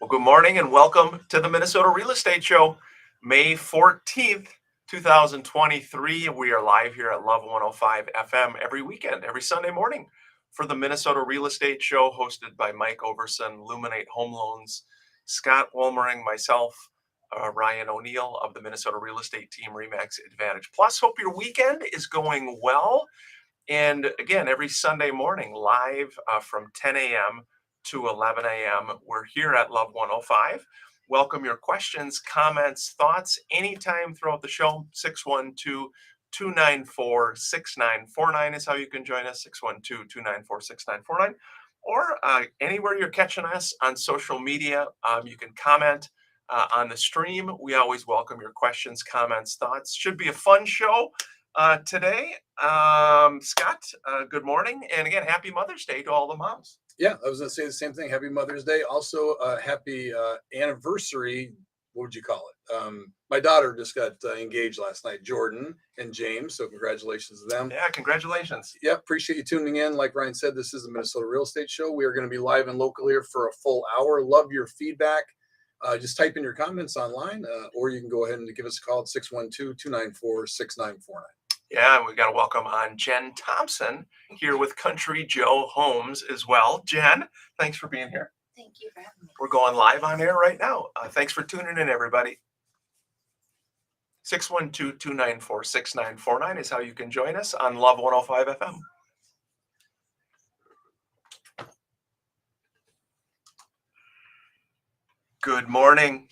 Well, good morning and welcome to the Minnesota Real Estate Show, May 14th, 2023. We are live here at Love 105 FM every weekend, every Sunday morning for the Minnesota Real Estate Show, hosted by Mike Overson, Luminate Home Loans, Scott Wolmering, myself, Ryan O'Neill of the Minnesota Real Estate Team, Remax Advantage Plus. Hope your weekend is going well. And again, every Sunday morning, live from 10 a.m. to 11 a.m., we're here at Love 105. Welcome your questions, comments, thoughts anytime throughout the show. 612-294-6949 is how you can join us. 612-294-6949. Or anywhere you're catching us on social media, you can comment on the stream. We always welcome your questions, comments, thoughts. Should be a fun show today. Scott, good morning. And again, happy Mother's Day to all the moms. Yeah, I was going to say the same thing. Happy Mother's Day. Also, happy anniversary. What would you call it? My daughter just got engaged last night, Jordan and James. So congratulations to them. Yeah, congratulations. Yeah, appreciate you tuning in. Like Ryan said, this is the Minnesota Real Estate Show. We are going to be live and local here for a full hour. Love your feedback. Just type in your comments online, or you can go ahead and give us a call at 612-294-6949. Yeah, we got to welcome on Jen Thompson here with Country Joe Homes as well. Jen, thanks for being here. Thank you for having me. We're going live on air right now. Thanks for tuning in, everybody. 612-294-6949 is how you can join us on Love 105 FM. Good morning.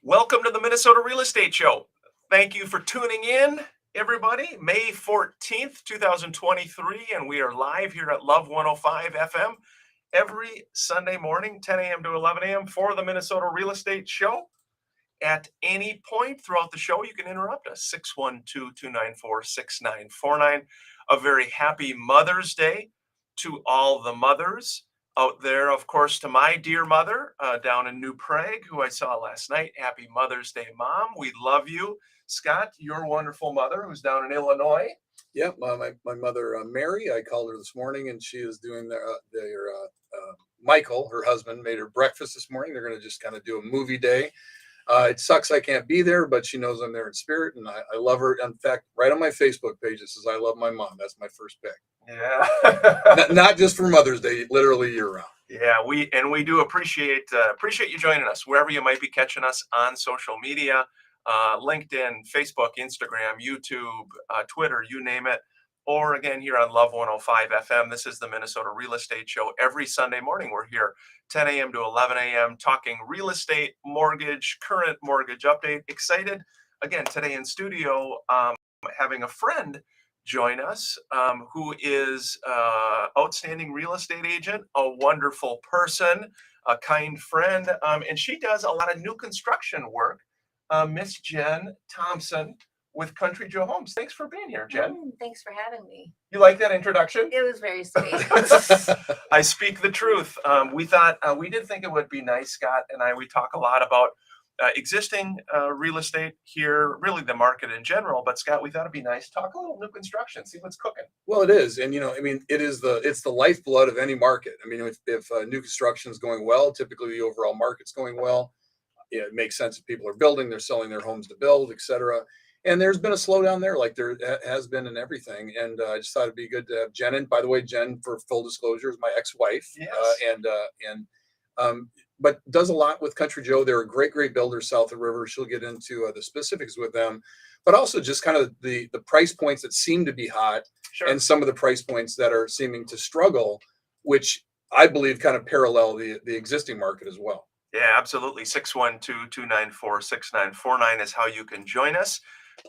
Welcome to the Minnesota Real Estate Show. Thank you for tuning in, everybody. May 14th, 2023, and we are live here at Love 105 FM every Sunday morning, 10 a.m. to 11 a.m. for the Minnesota Real Estate Show. At any point throughout the show, you can interrupt us, 612-294-6949. A very happy Mother's Day to all the mothers out there. Of course, to my dear mother down in New Prague, who I saw last night. Happy Mother's Day, Mom. We love you. Scott, your wonderful mother, who's down in Illinois. Yeah, my mother, Mary, I called her this morning, and she is doing their Michael, her husband, made her breakfast this morning. They're going to just kind of do a movie day. It sucks I can't be there, but she knows I'm there in spirit, and I love her. In fact, right on my Facebook page, it says, I love my mom. That's my first pick. Yeah. Not just for Mother's Day, literally year round. Yeah, we do appreciate you joining us wherever you might be catching us on social media, LinkedIn, Facebook, Instagram, YouTube, Twitter, you name it. Or again, here on Love 105 FM. This is the Minnesota Real Estate Show. Every Sunday morning, we're here 10 a.m. to 11 a.m. talking real estate, mortgage, current mortgage update. Excited again today in studio, having a friend join us who is outstanding real estate agent, a wonderful person, a kind friend, and she does a lot of new construction work. Miss Jen Thompson with Country Joe Homes. Thanks for being here, Jen. Thanks for having me. You like that introduction? It was very sweet. I speak the truth. We did think it would be nice, Scott and I, we talk a lot about existing real estate here, really the market in general. But Scott, we thought it'd be nice to talk a little new construction, see what's cooking. Well, it is. And, it's the lifeblood of any market. I mean, if new construction is going well, typically the overall market's going well. It makes sense if people are building, they're selling their homes to build, et cetera. And there's been a slowdown there, like there has been in everything. And I just thought it'd be good to have Jen. And by the way, Jen, for full disclosure, is my ex-wife. Yes. But does a lot with Country Joe. They're a great builder south of River. She'll get into the specifics with them, but also just kind of the price points that seem to be hot, Sure. and some of the price points that are seeming to struggle, which I believe kind of parallel the existing market as well. Yeah, absolutely. 612-294-6949 is how you can join us.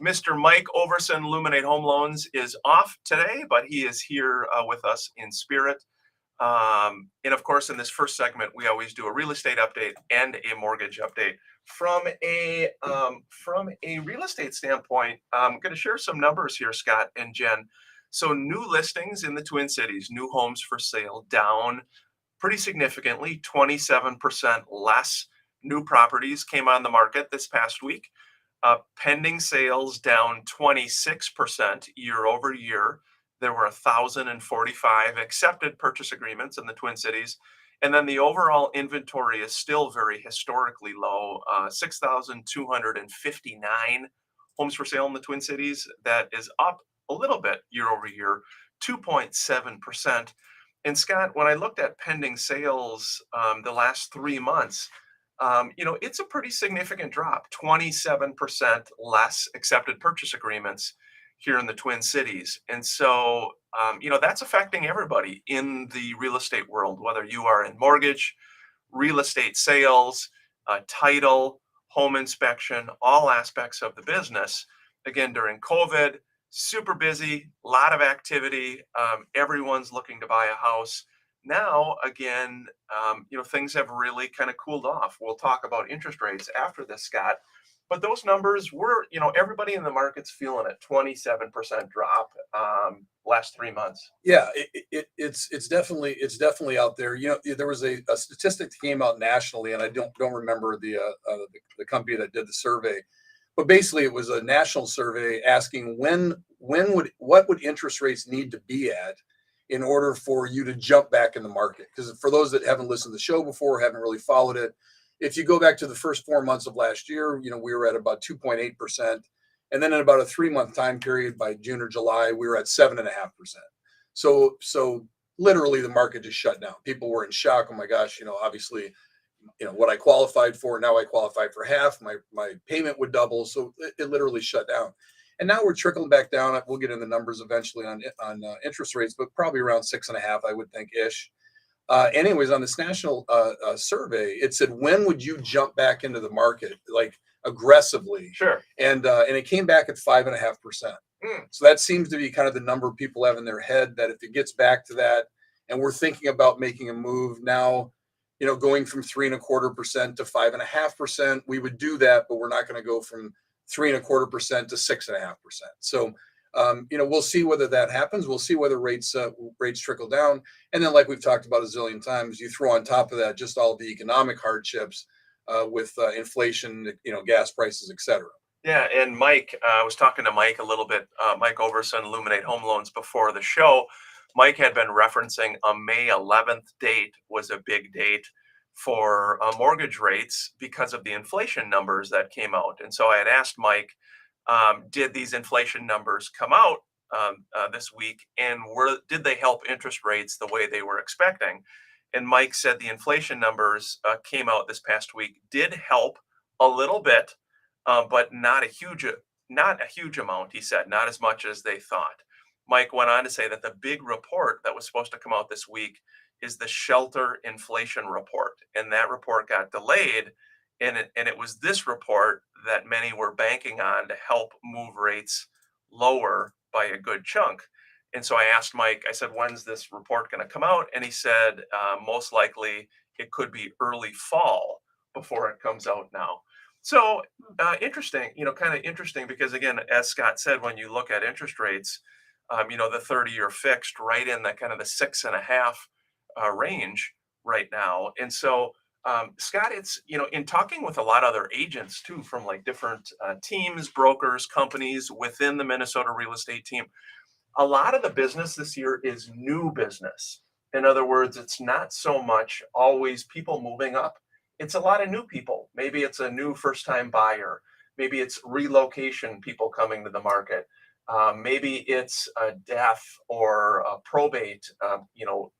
Mr. Mike Overson, Luminate Home Loans, is off today, but he is here with us in spirit. And of course, in this first segment, we always do a real estate update and a mortgage update. From a real estate standpoint, I'm going to share some numbers here, Scott and Jen. So new listings in the Twin Cities, new homes for sale down pretty significantly, 27% less new properties came on the market this past week. Pending sales down 26% year over year. There were 1,045 accepted purchase agreements in the Twin Cities, And then the overall inventory is still very historically low, 6,259 homes for sale in the Twin Cities. That is up a little bit year over year, 2.7%. And Scott, when I looked at pending sales the last 3 months, it's a pretty significant drop, 27% less accepted purchase agreements here in the Twin Cities. And so, that's affecting everybody in the real estate world, whether you are in mortgage, real estate sales, title, home inspection, all aspects of the business. Again, during COVID, super busy, a lot of activity. Everyone's looking to buy a house. Now, again, things have really kind of cooled off. We'll talk about interest rates after this, Scott. But those numbers were, everybody in the market's feeling it, 27% drop last 3 months. Yeah, it's definitely out there. There was a statistic that came out nationally, and I don't remember the company that did the survey, but basically it was a national survey asking what would interest rates need to be at in order for you to jump back in the market. Because for those that haven't listened to the show before, haven't really followed it, if you go back to the first 4 months of last year, we were at about 2.8%. And then in about a 3 month time period, by June or July, we were at 7.5%. So literally the market just shut down. People were in shock. Oh my gosh, obviously, what I qualified for, now I qualify for half, my payment would double. So it literally shut down. And now we're trickling back down. We'll get into the numbers eventually on interest rates, but probably around 6.5, I would think, ish. Anyways, on this national survey, it said, when would you jump back into the market, like aggressively? Sure. And it came back at 5.5%. So that seems to be kind of the number people have in their head, that if it gets back to that, and we're thinking about making a move now, going from 3.25% to 5.5%, we would do that, but we're not going to go from 3.25% to 6.5%. So, we'll see whether that happens. We'll see whether rates trickle down. And then, like we've talked about a zillion times, you throw on top of that just all the economic hardships with inflation, gas prices, et cetera. Yeah, and Mike, I was talking to Mike a little bit, Mike Overson, Illuminate Home Loans, before the show. Mike had been referencing a May 11th date was a big date for mortgage rates because of the inflation numbers that came out. And so I had asked Mike, did these inflation numbers come out this week, and did they help interest rates the way they were expecting? And Mike said the inflation numbers came out this past week, did help a little bit, but not a huge amount. He said not as much as they thought. Mike went on to say that the big report that was supposed to come out this week is the shelter inflation report, and that report got delayed. And it was this report that many were banking on to help move rates lower by a good chunk. And so I asked Mike, I said, when's this report going to come out? And he said, most likely it could be early fall before it comes out now. So interesting, kind of interesting, because again, as Scott said, when you look at interest rates, the 30-year fixed right in the kind of the 6.5 range right now. And so, Scott, it's, in talking with a lot of other agents too, from like different teams, brokers, companies within the Minnesota real estate team, a lot of the business this year is new business. In other words, it's not so much always people moving up. It's a lot of new people. Maybe it's a new first time buyer. Maybe it's relocation people coming to the market. Maybe it's a death or a probate,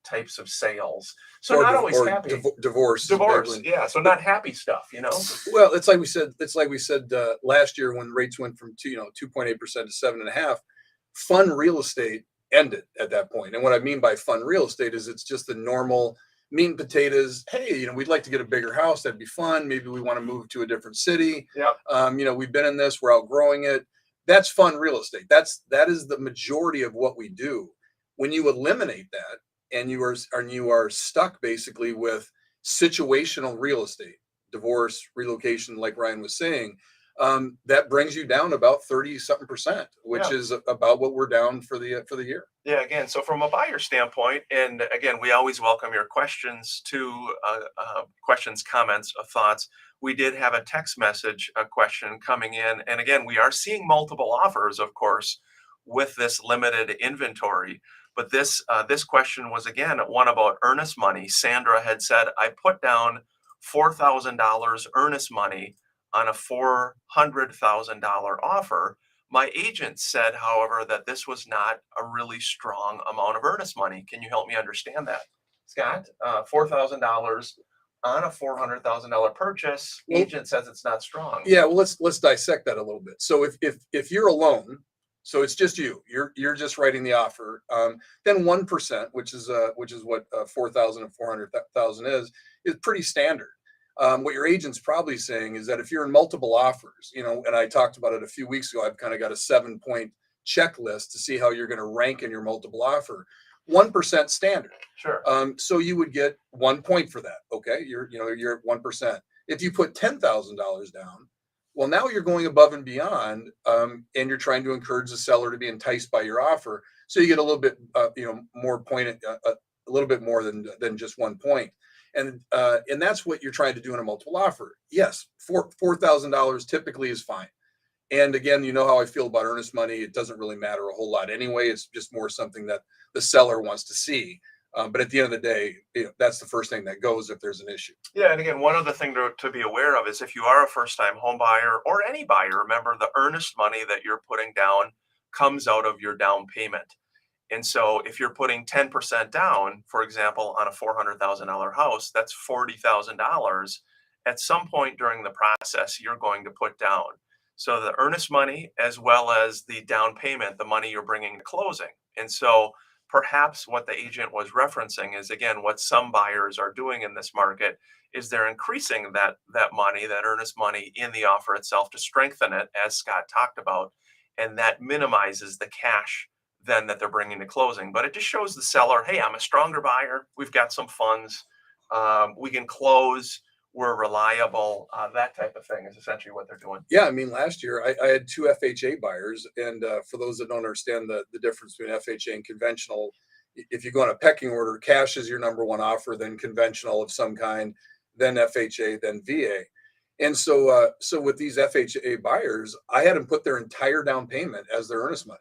types of sales. So Or not div- always or happy. divorce. Divorce, yeah. So not happy stuff. Well, it's like we said. Last year when rates went from 2.8% to 7.5. Fun real estate ended at that point. And what I mean by fun real estate is it's just the normal meat and potatoes. Hey, we'd like to get a bigger house. That'd be fun. Maybe we want to move to a different city. Yeah. We've been in this. We're outgrowing it. That's fun real estate. That is the majority of what we do. When you eliminate that, and you are stuck basically with situational real estate, divorce, relocation, like Ryan was saying, that brings you down about 30-something%, which Yeah. is about what we're down for the year. Yeah, again, so from a buyer standpoint, and again, we always welcome your questions questions, comments, thoughts. We did have a text message, a question coming in. And again, we are seeing multiple offers, of course, with this limited inventory. But this question was again one about earnest money. Sandra had said, I put down $4,000 earnest money on a $400,000 offer. My agent said, however, that this was not a really strong amount of earnest money. Can you help me understand that, Scott? $4,000 on a $400,000 purchase. Well- Agent says it's not strong. Yeah, well, let's dissect that a little bit. So if you're alone, so it's just you're just writing the offer, then 1%, which is what 4,000 and 400,000 is pretty standard. What your agent's probably saying is that if you're in multiple offers, and I talked about it a few weeks ago, I've kind of got a 7-point checklist to see how you're going to rank in your multiple offer. 1% standard. Sure. So you would get 1 point for that. Okay, you're at 1%. If you put $10,000 down, well, now you're going above and beyond, and you're trying to encourage the seller to be enticed by your offer. So you get a little bit, more point, a little bit more than just 1 point, and that's what you're trying to do in a multiple offer. Yes, $4,000 typically is fine. And again, you know how I feel about earnest money. It doesn't really matter a whole lot anyway. It's just more something that the seller wants to see. But at the end of the day, that's the first thing that goes if there's an issue. Yeah, and again, one other thing to be aware of is if you are a first-time home buyer or any buyer, remember the earnest money that you're putting down comes out of your down payment. And so if you're putting 10% down, for example, on a $400,000 house, that's $40,000. At some point during the process, you're going to put down. So the earnest money as well as the down payment, the money you're bringing to closing. And so perhaps what the agent was referencing is, again, what some buyers are doing in this market is they're increasing that money, that earnest money in the offer itself to strengthen it, as Scott talked about, and that minimizes the cash then that they're bringing to closing. But it just shows the seller, hey, I'm a stronger buyer. We've got some funds. We can close. We're reliable. That type of thing is essentially what they're doing. Yeah, I mean, last year I had 2 FHA buyers, and for those that don't understand the difference between FHA and conventional, if you go on a pecking order, cash is your number one offer, then conventional of some kind, then FHA, then VA. And so with these FHA buyers, I had them put their entire down payment as their earnest money.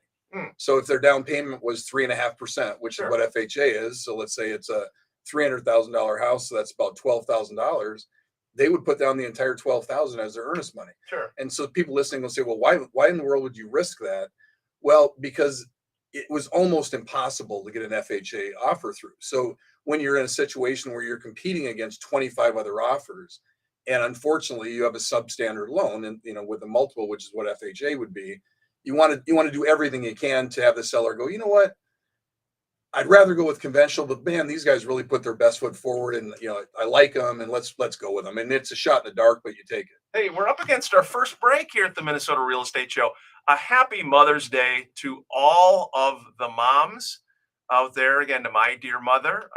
So if their down payment was 3.5%, which Sure. is what FHA is, so let's say it's a $300,000 house, so that's about $12,000. They would put down the entire $12,000 as their earnest money. Sure. And so people listening will say, well, why in the world would you risk that? Well, because it was almost impossible to get an FHA offer through. So when you're in a situation where you're competing against 25 other offers, and unfortunately you have a substandard loan, and with a multiple, which is what FHA would be, you want to do everything you can to have the seller go, you know what? I'd rather go with conventional, but man, these guys really put their best foot forward, and I like them, and let's go with them. And it's a shot in the dark, but you take it. Hey, we're up against our first break here at the Minnesota Real Estate Show. A happy Mother's Day to all of the moms out there. Again, to my dear mother,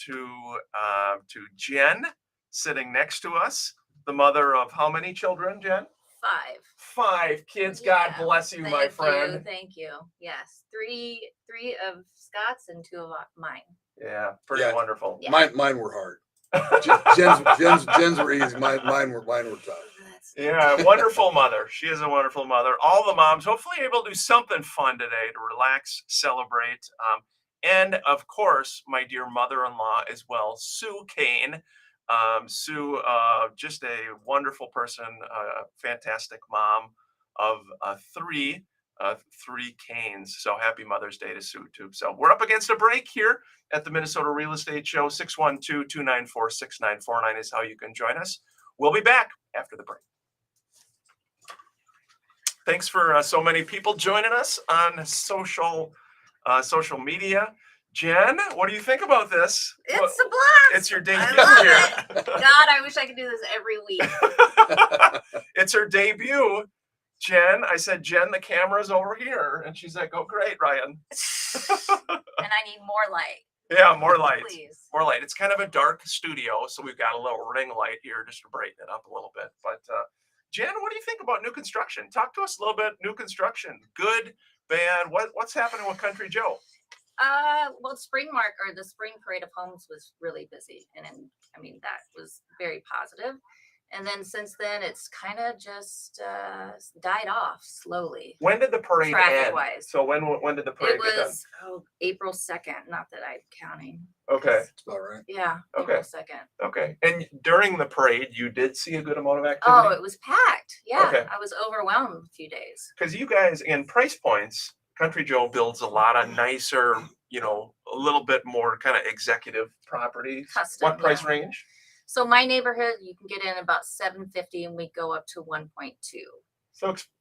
to Jen sitting next to us, the mother of how many children, Jen? 5. 5 kids. God Yeah, bless you, my friend. Thank you. Yes, three of Scott's and 2 of mine. Yeah, pretty Yeah. wonderful. Yeah. Mine were hard. Jen's were easy. Mine were tough. Yeah, wonderful mother. She is a wonderful mother. All the moms hopefully able to do something fun today to relax, celebrate. And of course, my dear mother-in-law as well, Sue Kane. Sue, just a wonderful person, fantastic mom of 3 Canes. So happy Mother's Day to Sue too. So we're up against a break here at the Minnesota Real Estate Show. 612-294-6949 is how you can join us. We'll be back after the break. Thanks for so many people joining us on social media. Jen, what do you think about this? It's a blast. It's your debut I love here. it. God, I wish I could do this every week. It's her debut. Jen, I said, Jen, the camera's over here. And she's like, oh, great, Ryan. And I need more light. Yeah, more light. Please. More light. It's kind of a dark studio, so we've got a little ring light here just to brighten it up a little bit. But Jen, what do you think about new construction? Talk to us a little bit. New construction, good, bad. What's happening with Country Joe? Well, the spring parade of homes was really busy, and I mean that was very positive. And then since then, it's kind of just died off slowly. When did the parade end? Traffic-wise. So when did the parade It get done? was April 2nd. Not that I'm counting. Okay. That's about right. Yeah. Okay. April 2nd. Okay. And during the parade, you did see a good amount of Oh, activity? it was packed. Yeah. Okay. I was overwhelmed a few days. Because you guys, in price points, Country Joe builds a lot of nicer, a little bit more kind of executive properties. Custom, What price yeah. range? So my neighborhood, you can get in about $750, and we go up to 1.2.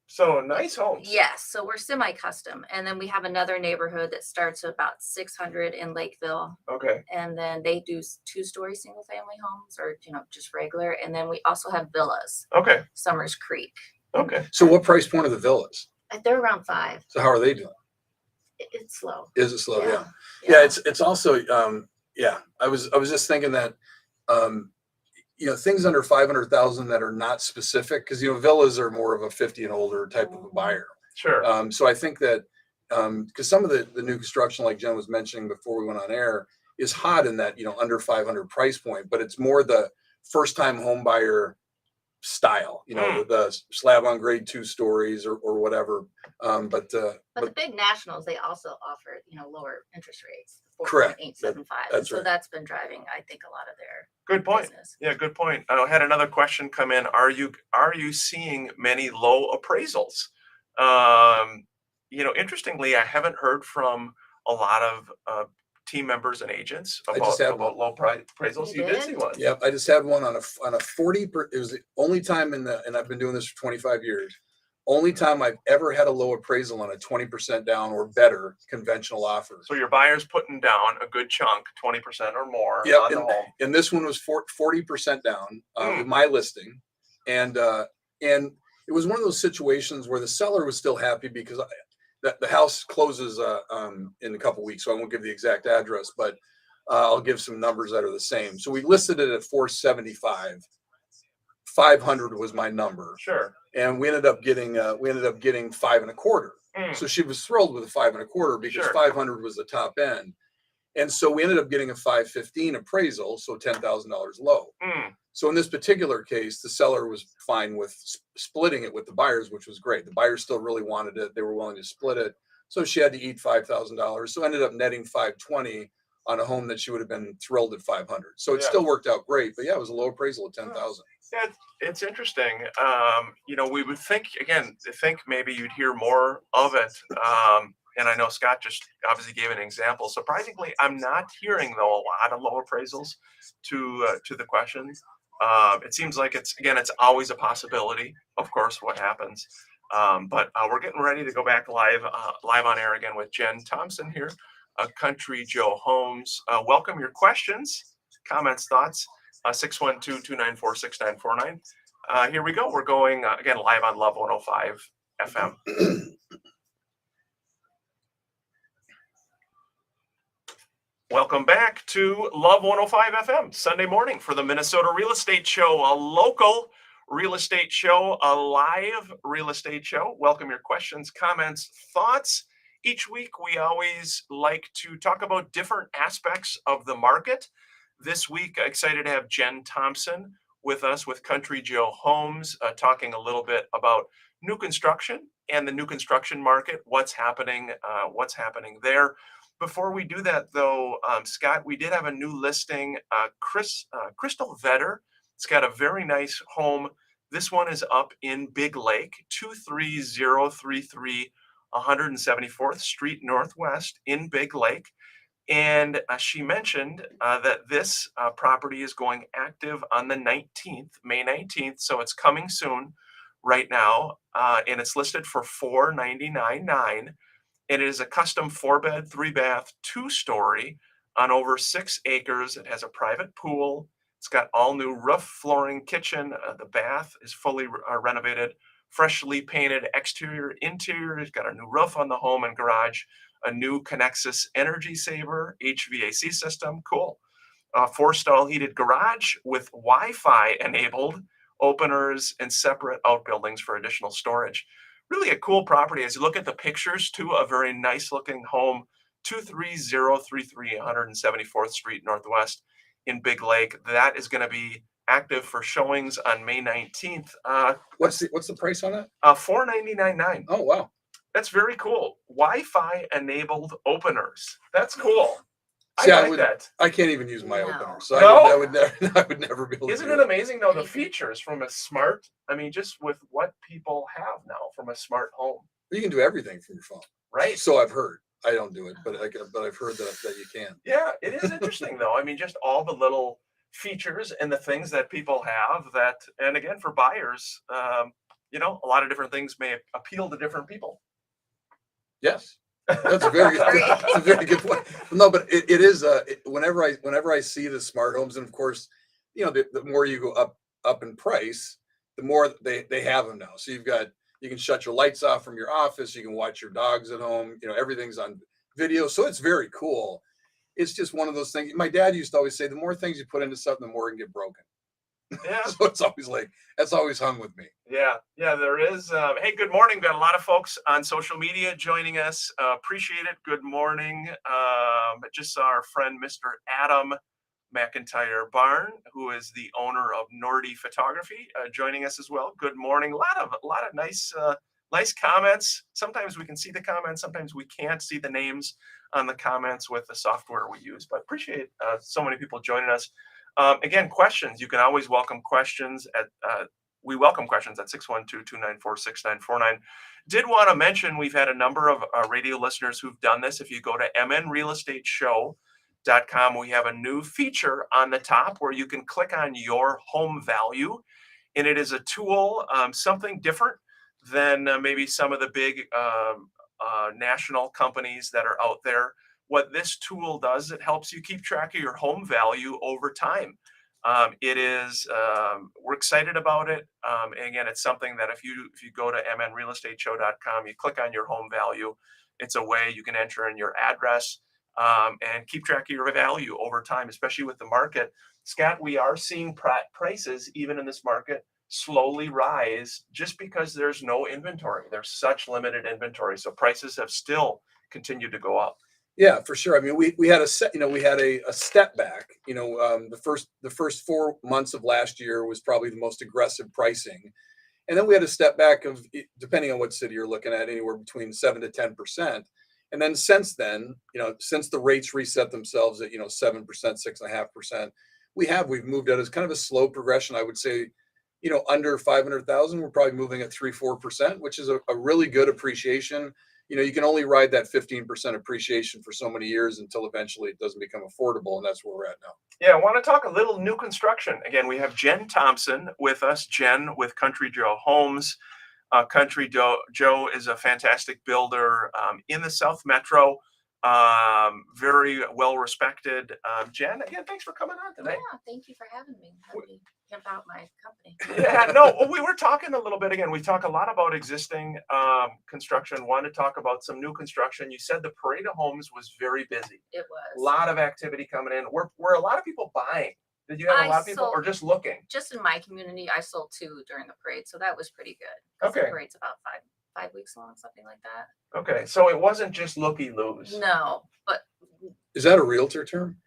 So nice homes. Yes, so we're semi-custom, and then we have another neighborhood that starts at about 600 in Lakeville, Okay. and then they do 2-story single-family homes, or just regular, and then we also have villas, Okay. Summers Creek. Okay. So what price point are the villas? They're around 5. So how are they doing? It's slow. Is it slow? Yeah. Yeah. It's also I was just thinking that things under 500,000 that are not specific, because villas are more of a 50 and older type of a buyer. Sure. So I think that because some of the new construction, like Jen was mentioning before we went on air, is hot in that under 500 price point, but it's more the first time home buyer style, the slab on grade 2 stories or whatever. But the big nationals, they also offer lower interest rates. Correct. 4.875. That's so right. that's been driving, I think, a lot of their Good point. business. Yeah, good point. I had another question come in. Are you seeing many low appraisals? Interestingly, I haven't heard from a lot of team members and agents I just had about low appraisals. You You did did? see one. Yep, I just had one on a 40. It was the only time and I've been doing this for 25 years. Only time I've ever had a low appraisal on a 20% down or better conventional offer. So your buyer's putting down a good chunk, 20% or more Yep, on the home. and this one was 40% down with my listing, and it was one of those situations where the seller was still happy because the house closes in a couple weeks, so I won't give the exact address, but I'll give some numbers that are the same. So we listed it at 475. 500 was my number. Sure. And we ended up getting 5.25. So she was thrilled with the 5.25 because Sure. 500 was the top end. And so we ended up getting a 515 appraisal, so $10,000 low. So in this particular case, the seller was fine with splitting it with the buyers, which was great. The buyers still really wanted it. They were willing to split it. So she had to eat $5,000. So ended up netting 520 on a home that she would have been thrilled at 500. So it Yeah. still worked out great. But yeah, it was a low appraisal at 10,000. Yeah, it's interesting. We would think maybe you'd hear more of it. And I know Scott just obviously gave an example. Surprisingly, I'm not hearing though a lot of low appraisals to the questions. It seems like it's always a possibility, of course, what happens. But we're getting ready to go back live on air again with Jen Thompson here, Country Joe Homes. Welcome your questions, comments, thoughts. 612-294-6949. Here we go. We're going again live on Love 105 FM. Welcome back to Love 105 FM, Sunday morning for the Minnesota Real Estate Show, a local real estate show, a live real estate show. Welcome your questions, comments, thoughts. Each week, we always like to talk about different aspects of the market. This week, excited to have Jen Thompson with us with Country Joe Homes, talking a little bit about new construction and the new construction market, what's happening there. Before we do that, though, Scott, we did have a new listing, Crystal Vetter. It's got a very nice home. This one is up in Big Lake, 23033 174th Street Northwest in Big Lake. And she mentioned that this property is going active on the 19th, May 19th. So it's coming soon right now. And it's listed for $499.9. And it is a custom 4-bed, 3-bath, 2-story on over 6 acres. It has a private pool. It's got all new roof, flooring, kitchen. The bath is fully renovated, freshly painted exterior, interior. It's got a new roof on the home and garage, a new Connexus Energy Saver HVAC system. Cool. 4-stall heated garage with Wi-Fi enabled openers and separate outbuildings for additional storage. Really a cool property. As you look at the pictures, too, a very nice looking home, 23033 174th Street Northwest in Big Lake. That is going to be active for showings on May 19th. What's the price on it? $499.9. Oh, wow. That's very cool. Wi-Fi enabled openers. That's cool. See, I like that. I can't even use my No. opener, so No? I would never, I would never be able to Isn't do it amazing though, the Anything. features from a smart, I mean, just with what people have now from a smart home, You can do everything from your phone. right? So I've heard. I don't do it, but I've heard that you can. Yeah, it is interesting though. I mean, just all the little features and the things that people have that, and again, for buyers, a lot of different things may appeal to different people. Yes. That's a very good, that's a very good point. No, but it is whenever I see the smart homes, and of course, the more you go up in price, the more they have them now. So you can shut your lights off from your office, you can watch your dogs at home, everything's on video. So it's very cool. It's just one of those things. My dad used to always say, the more things you put into something, the more it can get broken. Yeah. So it's always that's always hung with me. Yeah, there is. Hey, good morning. Got a lot of folks on social media joining us. Appreciate it. Good morning. Just saw our friend, Mr. Adam McIntyre Barn, who is the owner of Nordy Photography, joining us as well. Good morning. A lot of nice comments. Sometimes we can see the comments. Sometimes we can't see the names on the comments with the software we use. But appreciate so many people joining us. Again, questions. You can always welcome questions at. We welcome questions at 612-294-6949. Did want to mention we've had a number of radio listeners who've done this. If you go to mnrealestateshow.com, we have a new feature on the top where you can click on your home value. And it is a tool, something different than maybe some of the big national companies that are out there. What this tool does, it helps you keep track of your home value over time. We're excited about it. And again, it's something that if you go to mnrealestateshow.com, you click on your home value, it's a way you can enter in your address and keep track of your value over time, especially with the market. Scott, we are seeing prices, even in this market, slowly rise just because there's no inventory. There's such limited inventory. So prices have still continued to go up. Yeah, for sure. I mean, we had a step back. The first 4 months of last year was probably the most aggressive pricing, and then we had a step back of, depending on what city you're looking at, anywhere between 7 to 10%. And then since then, since the rates reset themselves at 7%, 6.5%, we've moved at as kind of a slow progression. I would say, under 500,000, we're probably moving at 3-4%, which is a really good appreciation. You can only ride that 15% appreciation for so many years until eventually it doesn't become affordable. And that's where we're at now. Yeah, I want to talk a little new construction. Again, we have Jen Thompson with us, Jen with Country Joe Homes. Country Joe is a fantastic builder in the South Metro, very well respected. Jen, again, thanks for coming on today. Yeah, thank you for having me. Let me pimp out my company. Yeah, no, we were talking a little bit again. We talk a lot about existing construction. Want to talk about some new construction. You said the Parade of Homes was very busy. It A was. lot of activity coming in. Were a lot of people buying? Did you have a I lot of people, or sold- just looking? Just in my community, I sold 2 during the parade, so that was pretty good. 'Cause Okay. The parade's about five weeks long, something like that. Okay, so it wasn't just looky loos. No, but Is that a realtor term?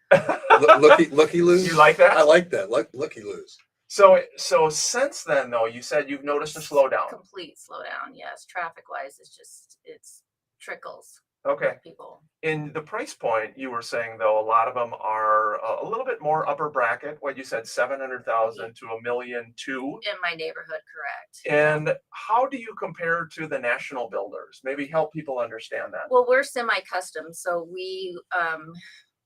Looky lose? You like that? I like that. Looky lose. So since then, though, you said you've noticed a slowdown. complete slowdown. Yes, traffic wise, it's trickles. Okay. People In the price point, you were saying though, a lot of them are a little bit more upper bracket. What you said, 700,000 to $1.2 million. in my neighborhood, correct? And how do you compare to the national builders? Maybe help people understand that. Well, we're semi-custom, so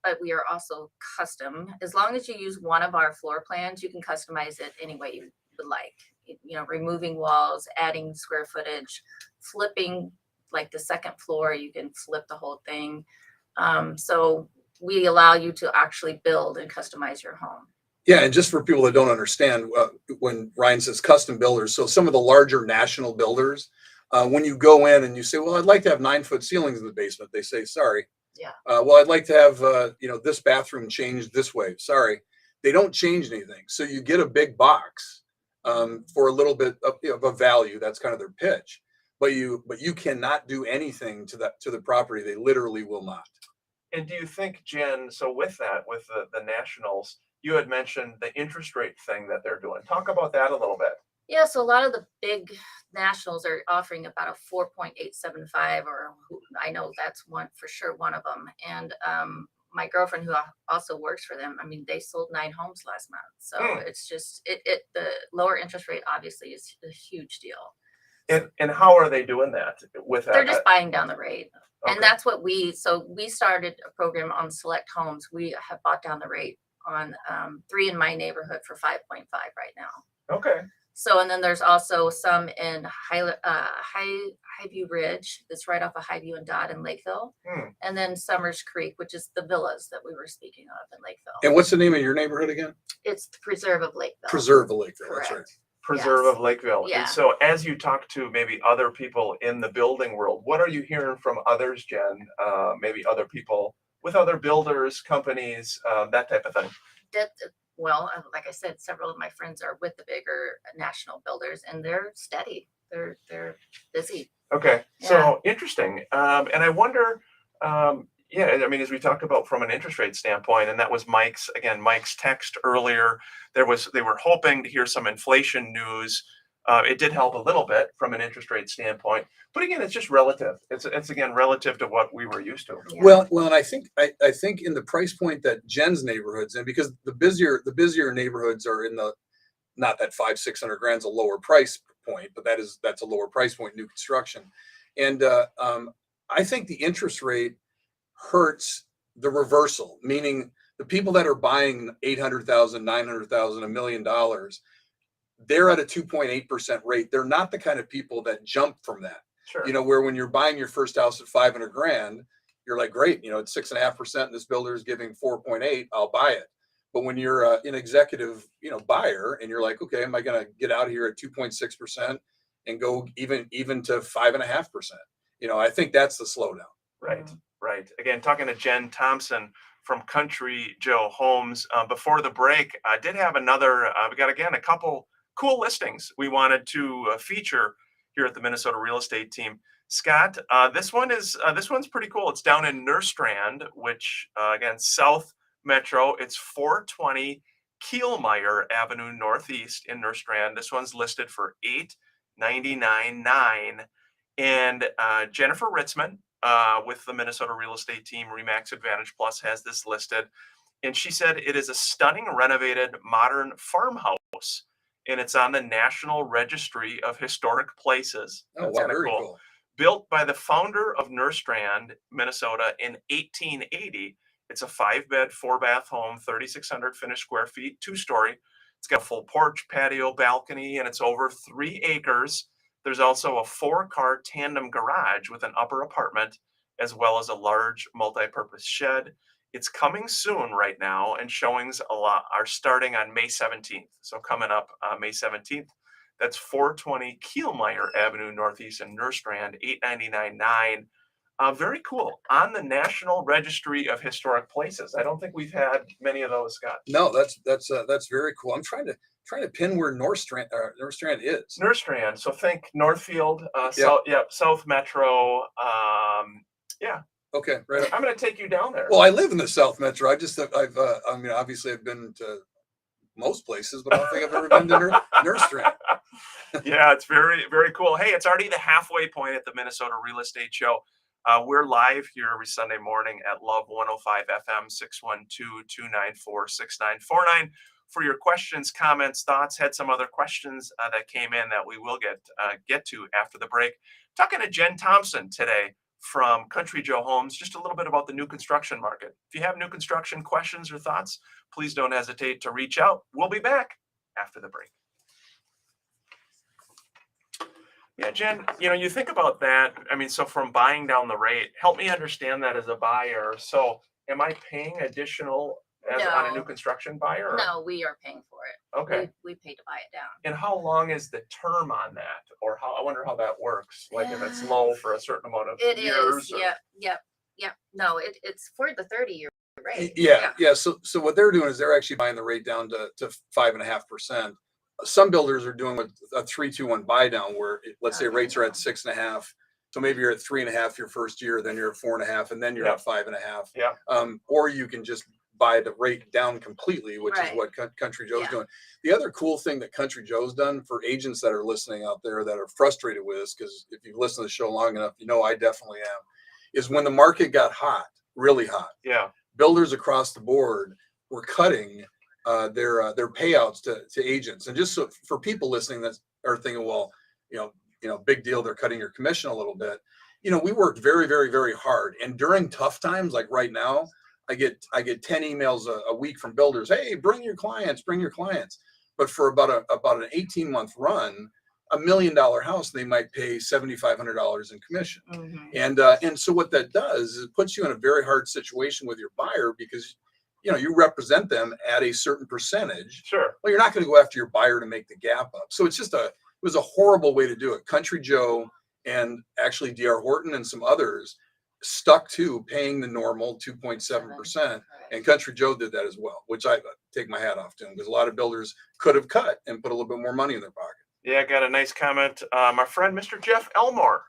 but we are also custom. As long as you use one of our floor plans, you can customize it any way you would like. Removing walls, adding square footage, flipping like the second floor, you can flip the whole thing. So we allow you to actually build and customize your home. Yeah, and just for people that don't understand, when Ryan says custom builders, so some of the larger national builders, when you go in and you say, well, I'd like to have 9-foot ceilings in the basement, they say, sorry. Yeah. Well, I'd like to have, this bathroom changed this way. Sorry. They don't change anything. So you get a big box for a little bit of a value. That's kind of their pitch. But you cannot do anything to the property. They literally will not. And do you think, Jen, so with that, with the nationals, you had mentioned the interest rate thing that they're doing. Talk about that a little bit. Yeah, so a lot of the big nationals are offering about a 4.875, or I know that's one for sure, one of them. And my girlfriend, who also works for them, I mean, they sold 9 homes last month. So it's just the lower interest rate obviously is a huge deal. And how are they doing that with that? They're just buying down the rate. Okay. And that's what we started a program on select homes. We have bought down the rate on 3 in my neighborhood for 5.5 right now. Okay. So, and then there's also some in Highview Ridge, that's right off of Highview and Dodd in Lakeville. And then Summers Creek, which is the villas that we were speaking of in Lakeville. And what's the name of your neighborhood again? It's the Preserve of Lakeville. Preserve of Lakeville. That's right. Correct. Preserve Yes. of Lakeville. Yeah. And so as you talk to maybe other people in the building world, what are you hearing from others, Jen? Maybe other people with other builders, companies, that type of thing. Well, like I said, several of my friends are with the bigger national builders, and they're steady. They're busy. Okay, so interesting. And I wonder, yeah, I mean, as we talked about from an interest rate standpoint, and that was Mike's text earlier. They were hoping to hear some inflation news. It did help a little bit from an interest rate standpoint, but again, it's just relative. It's again relative to what we were used to. Yeah. Well, and I think in the price point that Jen's neighborhood's in, because the busier neighborhoods are in the, not that 500-600 grand's a lower price point, but that's a lower price point, new construction. And I think the interest rate hurts the reversal, meaning the people that are buying $800,000, $900,000, $1 million, they're at a 2.8% rate. They're not the kind of people that jump from that. Sure. You know, where when you're buying your first house at 500 grand, you're like, great, you know, it's 6.5%. And this builder is giving 4.8. I'll buy it. But when you're an executive, you know, buyer, and you're like, okay, am I going to get out of here at 2.6% and go even to 5.5%? You know, I think that's the slowdown. Right, right. Again, talking to Jen Thompson from Country Joe Homes. Before the break, I did have another. We got again a couple cool listings we wanted to feature here at the Minnesota Real Estate Team. Scott, this one's pretty cool. It's down in Nerstrand, which again, South Metro. It's 420 Kielmeyer Avenue Northeast in Nerstrand. This one's listed for $899,900. And Jennifer Ritzman with the Minnesota Real Estate Team, Remax Advantage Plus, has this listed. And she said it is a stunning renovated modern farmhouse. And it's on the National Registry of Historic Places. Oh, That's wow, kinda very cool. Built by the founder of Nerstrand, Minnesota in 1880. It's a 5-bed, 4-bath home, 3,600 finished square feet, 2-story. It's got a full porch, patio, balcony, and it's over 3 acres. There's also a 4-car tandem garage with an upper apartment, as well as a large multi-purpose shed. It's coming soon right now, and showings are starting on May 17th. So coming up May 17th. That's 420 Kielmeyer Avenue Northeast in Nerstrand, $899,900. Very cool. On the National Registry of Historic Places. I don't think we've had many of those, Scott. No, that's very cool. I'm trying to pin where Nerstrand is. Nerstrand. So think Northfield, South Metro. Yeah. Okay, right. I'm going to take you down there. Well, I live in the South Metro. I mean, obviously I've been to most places, but I don't think I've ever been to Nerstrand. Yeah, it's very, very cool. Hey, it's already the halfway point at the Minnesota Real Estate Show. We're live here every Sunday morning at Love 105 FM, 612-294-6949 for your questions, comments, thoughts. Had some other questions that came in that we will get to after the break. Talking to Jen Thompson today from Country Joe Homes, just a little bit about the new construction market. If you have new construction questions or thoughts, please don't hesitate to reach out. We'll be back after the break. Yeah, Jen, you think about that. I mean, so from buying down the rate, help me understand that as a buyer. So am I paying additional on a new construction buyer? Or? No, we are paying for it. Okay. We pay to buy it down. And how long is the term on that? Or I wonder how that works. Like if it's low for a certain amount of years. It is. Yep. No, it's for the 30-year rate. Yeah. So what they're doing is they're actually buying the rate down to 5.5%. Some builders are doing a 3-2-1 buy down where let's say rates are at 6.5. So maybe you're at 3.5 your first year, then you're at 4.5, and then you're at 5.5. Yeah. Or you can just buy the rate down completely, which is Right. what Country Joe's Yeah. doing. The other cool thing that Country Joe's done for agents that are listening out there that are frustrated with us, because if you've listened to the show long enough, you know I definitely am, is when the market got hot, really hot, Yeah. builders across the board were cutting their payouts to agents. And just so for people listening that are thinking, well, big deal, they're cutting your commission a little bit. We worked very, very, very hard. And during tough times, like right now, I get 10 emails a week from builders. Hey, bring your clients. But for about an 18-month run, $1 million house, they might pay $7,500 in commission. And so what that does is it puts you in a very hard situation with your buyer, because you represent them at a certain percentage. Sure. Well, you're not going to go after your buyer to make the gap up. So it was a horrible way to do it. Country Joe and actually DR Horton and some others stuck to paying the normal 2.7%. And Country Joe did that as well, which I take my hat off to him, because a lot of builders could have cut and put a little bit more money in their pocket. Yeah, I got a nice comment. My friend, Mr. Jeff Elmore,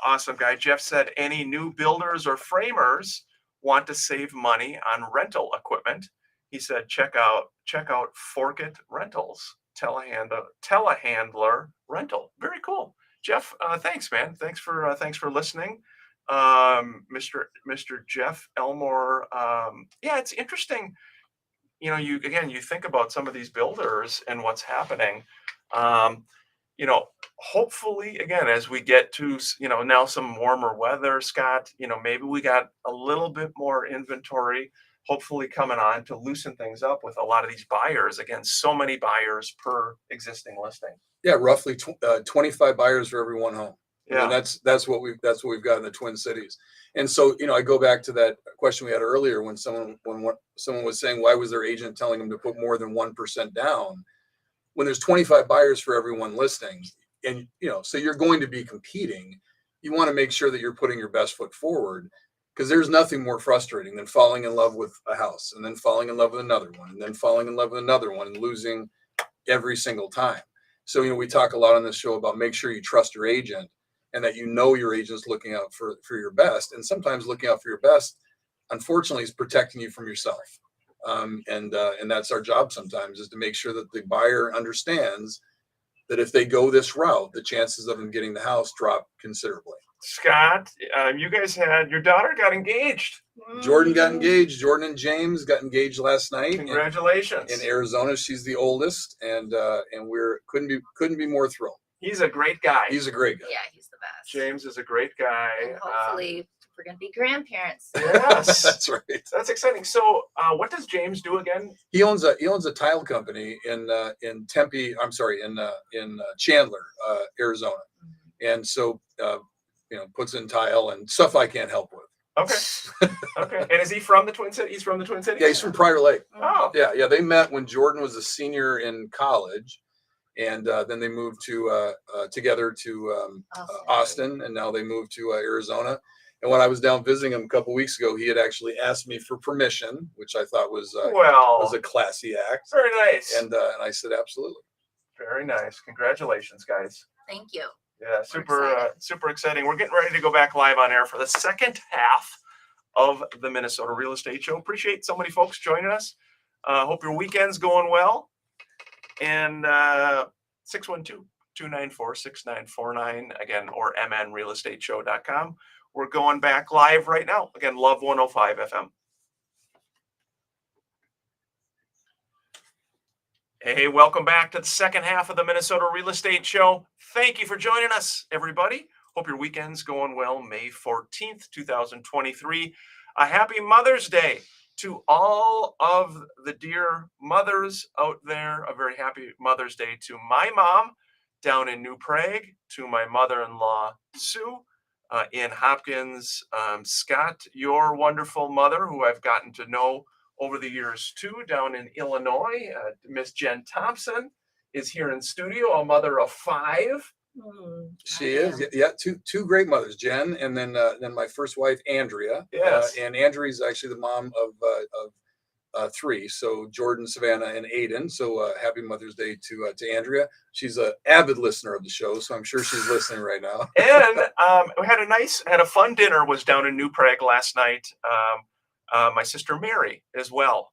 awesome guy. Jeff said, any new builders or framers want to save money on rental equipment? He said, check out Forkit Rentals, telehandler rental. Very cool. Jeff, thanks, man. Thanks for listening. Mr. Jeff Elmore. Yeah, it's interesting. You think about some of these builders and what's happening. Hopefully, again, as we get to, now some warmer weather, Scott, maybe we got a little bit more inventory, hopefully coming on to loosen things up with a lot of these buyers. Again, so many buyers per existing listing. Yeah, roughly 25 buyers for every one home. Yeah, that's what we've got in the Twin Cities. And so, I go back to that question we had earlier when someone was saying, why was their agent telling them to put more than 1% down? When there's 25 buyers for every one listing, and so you're going to be competing, you want to make sure that you're putting your best foot forward, because there's nothing more frustrating than falling in love with a house and then falling in love with another one and then falling in love with another one and losing every single time. So, we talk a lot on this show about make sure you trust your agent and that your agent's looking out for your best. And sometimes looking out for your best, unfortunately, is protecting you from yourself. And that's our job sometimes, is to make sure that the buyer understands that if they go this route, the chances of them getting the house drop considerably. Scott, you guys had your daughter got engaged. Jordan got engaged. Jordan and James got engaged last night. Congratulations. In Arizona, she's the oldest, and we're couldn't be more thrilled. He's a great guy. He's a great guy. Yeah, he's the best. James is a great guy. And hopefully, we're going to be grandparents. Yes, That's right. That's exciting. So, what does James do again? He owns a tile company in Tempe. I'm sorry, in Chandler, Arizona, and so puts in tile and stuff I can't help with. Okay. Okay. And is he from the Twin Cities? He's from the Twin Cities? Yeah, he's from Prior Lake. Oh. Yeah. They met when Jordan was a senior in college, and then they moved together to Austin, and now they moved to Arizona. And when I was down visiting him a couple weeks ago, he had actually asked me for permission, which I thought was a classy act. Very nice. And I said, absolutely. Very nice. Congratulations, guys. Thank you. Yeah, super exciting. We're getting ready to go back live on air for the second half of the Minnesota Real Estate Show. Appreciate so many folks joining us. Hope your weekend's going well. And 612-294-6949, again, or mnrealestateshow.com. We're going back live right now. Again, Love 105 FM. Hey, welcome back to the second half of the Minnesota Real Estate Show. Thank you for joining us, everybody. Hope your weekend's going well. May 14th, 2023. A happy Mother's Day to all of the dear mothers out there. A very happy Mother's Day to my mom down in New Prague, to my mother-in-law, Sue, in Hopkins. Scott, your wonderful mother, who I've gotten to know over the years too, down in Illinois. Miss Jen Thompson is here in studio, a mother of 5. She is, yeah. Two great mothers, Jen, and then my first wife, Andrea. Yes. And Andrea's actually the mom of 3. So Jordan, Savannah, and Aiden. So happy Mother's Day to Andrea. She's an avid listener of the show, so I'm sure she's listening right now. And we had a fun dinner. Was down in New Prague last night. my sister Mary as well.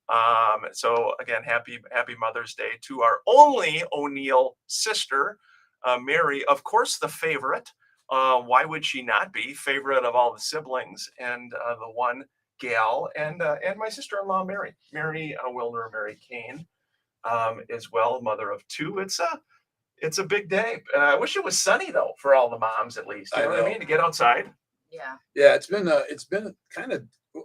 So again, happy Mother's Day to our only O'Neill sister, Mary, of course, the favorite. Why would she not be favorite of all the siblings and the one gal and my sister-in-law Mary Wilner, Mary Kane, as well, mother of two. It's a big day. I wish it was sunny though for all the moms at least. You I know what I know. mean? To get outside. Yeah. Yeah, it's been kind of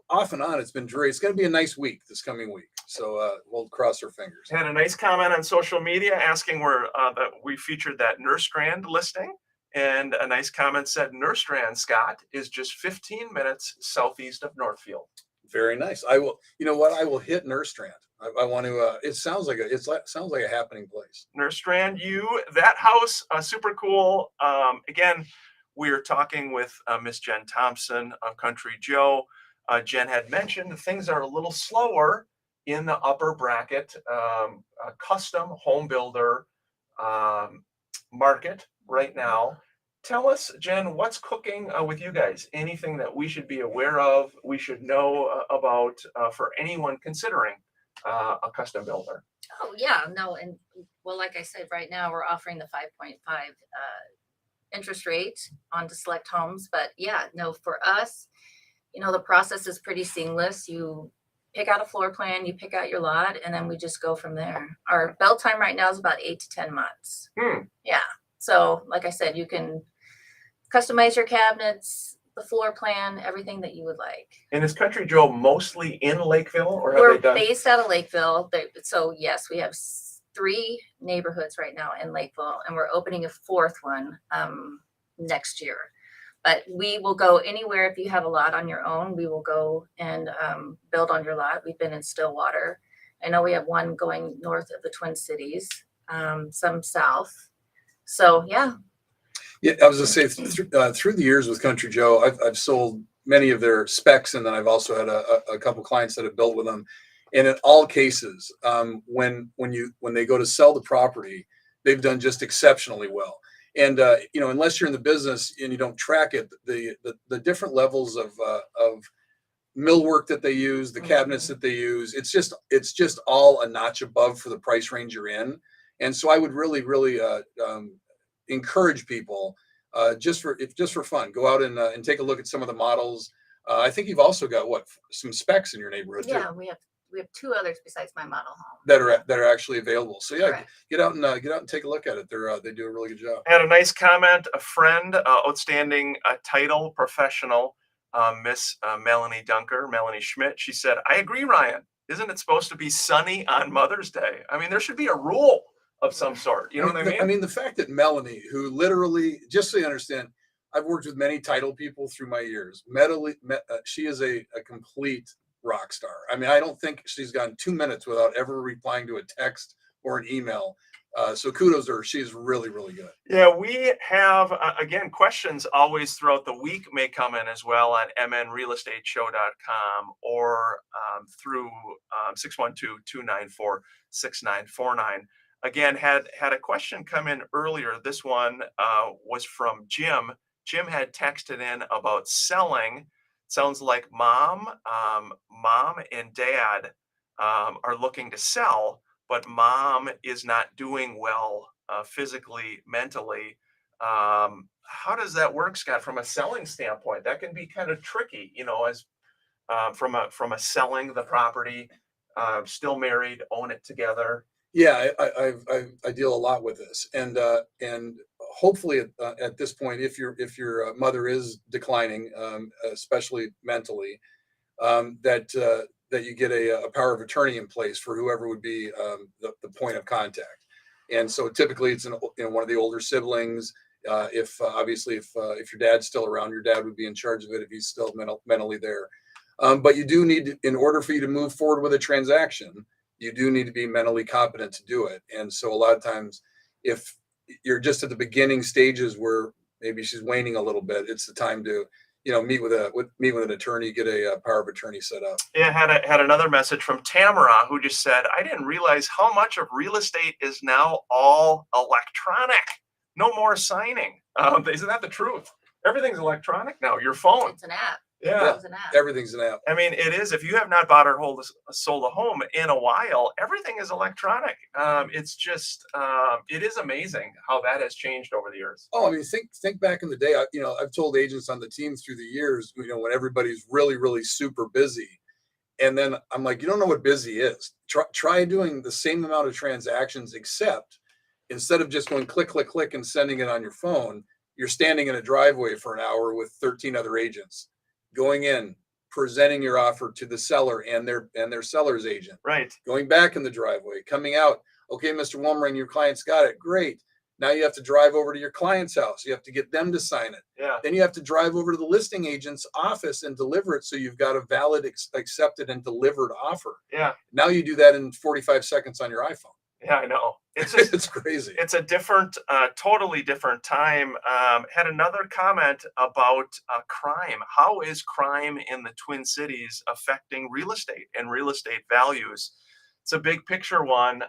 off and on. It's been dreary. It's going to be a nice week this coming week. So we'll cross our fingers. Had a nice comment on social media asking where that we featured that Nurstrand listing, and a nice comment said Nurstrand, Scott, is just 15 minutes southeast of Northfield. Very nice. I will. You know what? I will hit Nurstrand. I want to. It sounds like sounds like a happening place. Nurstrand, that house, super cool. Again, we're talking with Miss Jen Thompson of Country Joe. Jen had mentioned things are a little slower in the upper bracket custom home builder market right now. Tell us, Jen, what's cooking with you guys? Anything that we should be aware of, we should know about for anyone considering a custom builder? Oh, yeah, no, and well, like I said, right now we're offering the 5.5 interest rate on to select homes. But yeah, no, for us, the process is pretty seamless. You pick out a floor plan, you pick out your lot, and then we just go from there. Our build time right now is about 8 to 10 months. Yeah. So like I said, you can customize your cabinets, the floor plan, everything that you would like. And is Country Joe mostly in Lakeville, or have We're they done? based out of Lakeville. So yes, we have 3 neighborhoods right now in Lakeville, and we're opening a 4th one next year. But we will go anywhere. If you have a lot on your own, we will go and build on your lot. We've been in Stillwater. I know we have one going north of the Twin Cities, some south. So yeah. Yeah, I was going to say through the years with Country Joe, I've sold many of their specs, and then I've also had a couple clients that have built with them. And in all cases, when they go to sell the property, they've done just exceptionally well. And unless you're in the business and you don't track it, the different levels of millwork that they use, the cabinets that they use, it's just all a notch above for the price range you're in. And so I would really encourage people just for fun, go out and take a look at some of the models. I think you've also got some specs in your neighborhood too. Yeah, we have 2 others besides my model home that are actually available. So yeah, Correct. get out and take a look at it. They do a really good job. Had a nice comment, a friend, outstanding title professional, Miss Melanie Schmidt. She said, "I agree, Ryan. Isn't it supposed to be sunny on Mother's Day? I mean, there should be a rule of some sort. You know what I mean? I mean, the fact that Melanie, who literally, just so you understand, I've worked with many title people through my years. She is a complete rock star. I mean, I don't think she's gone 2 minutes without ever replying to a text or an email. So kudos to her. She's really, really good. Yeah, we have, again, questions always throughout the week may come in as well on mnrealestateshow.com or through 612-294-6949. Again, had a question come in earlier. This one was from Jim. Jim had texted in about selling. Sounds like mom and dad are looking to sell, but mom is not doing well physically, mentally. How does that work, Scott, from a selling standpoint? That can be kind of tricky, as from a selling the property, still married, own it together. Yeah, I deal a lot with this, and hopefully at this point, if your mother is declining, especially mentally, that you get a power of attorney in place for whoever would be the point of contact. And so typically it's one of the older siblings. If your dad's still around, your dad would be in charge of it if he's still mentally there. But you do need, in order for you to move forward with a transaction, you do need to be mentally competent to do it. And so a lot of times, if you're just at the beginning stages where maybe she's waning a little bit, it's the time to, meet with an attorney, get a power of attorney set up. Yeah, had another message from Tamara who just said, "I didn't realize how much of real estate is now all electronic. No more signing." Isn't that the truth? Everything's electronic now. Your phone. It's an app. Yeah. It was an app. Everything's an app. I mean, it is. If you have not bought or sold a home in a while, everything is electronic. It's just, it is amazing how that has changed over the years. Oh, I mean, think back in the day. I've told agents on the team through the years, when everybody's really super busy, and then I'm like, you don't know what busy is. Try doing the same amount of transactions, except instead of just going click click click and sending it on your phone, you're standing in a driveway for an hour with 13 other agents, going in, presenting your offer to the seller and their seller's agent, Right. going back in the driveway, coming out. Okay, Mr. Wilmering, your client's got it. Great. Now you have to drive over to your client's house. You have to get them to sign it. Yeah. Then you have to drive over to the listing agent's office and deliver it. So you've got a valid, accepted, and delivered offer. Yeah. Now you do that in 45 seconds on your iPhone. Yeah, I know. It's just, It's crazy. it's a different, totally different time. Had another comment about crime. How is crime in the Twin Cities affecting real estate and real estate values? It's a big picture one.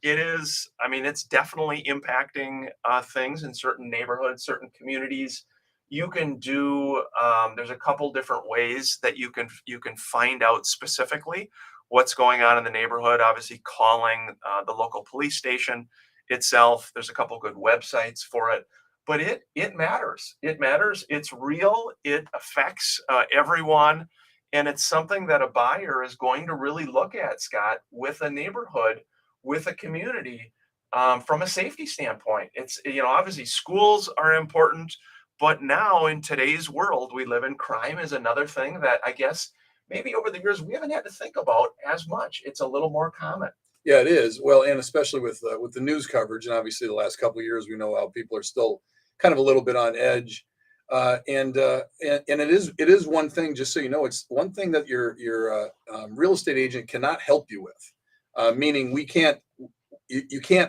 It is, I mean, it's definitely impacting things in certain neighborhoods, certain communities. You can do, there's a couple different ways that you can find out specifically what's going on in the neighborhood. Obviously, calling the local police station itself. There's a couple good websites for it, but it matters. It matters. It's real. It affects everyone, and it's something that a buyer is going to really look at, Scott, with a neighborhood, with a community, from a safety standpoint. It's, obviously schools are important, but now in today's world we live in, crime is another thing that I guess maybe over the years we haven't had to think about as much. It's a little more common. Yeah, it is. Well, and especially with the news coverage, and obviously the last couple of years, we know how people are still kind of a little bit on edge. And it is one thing. Just so you know, it's one thing that your real estate agent cannot help you with. Meaning, you can't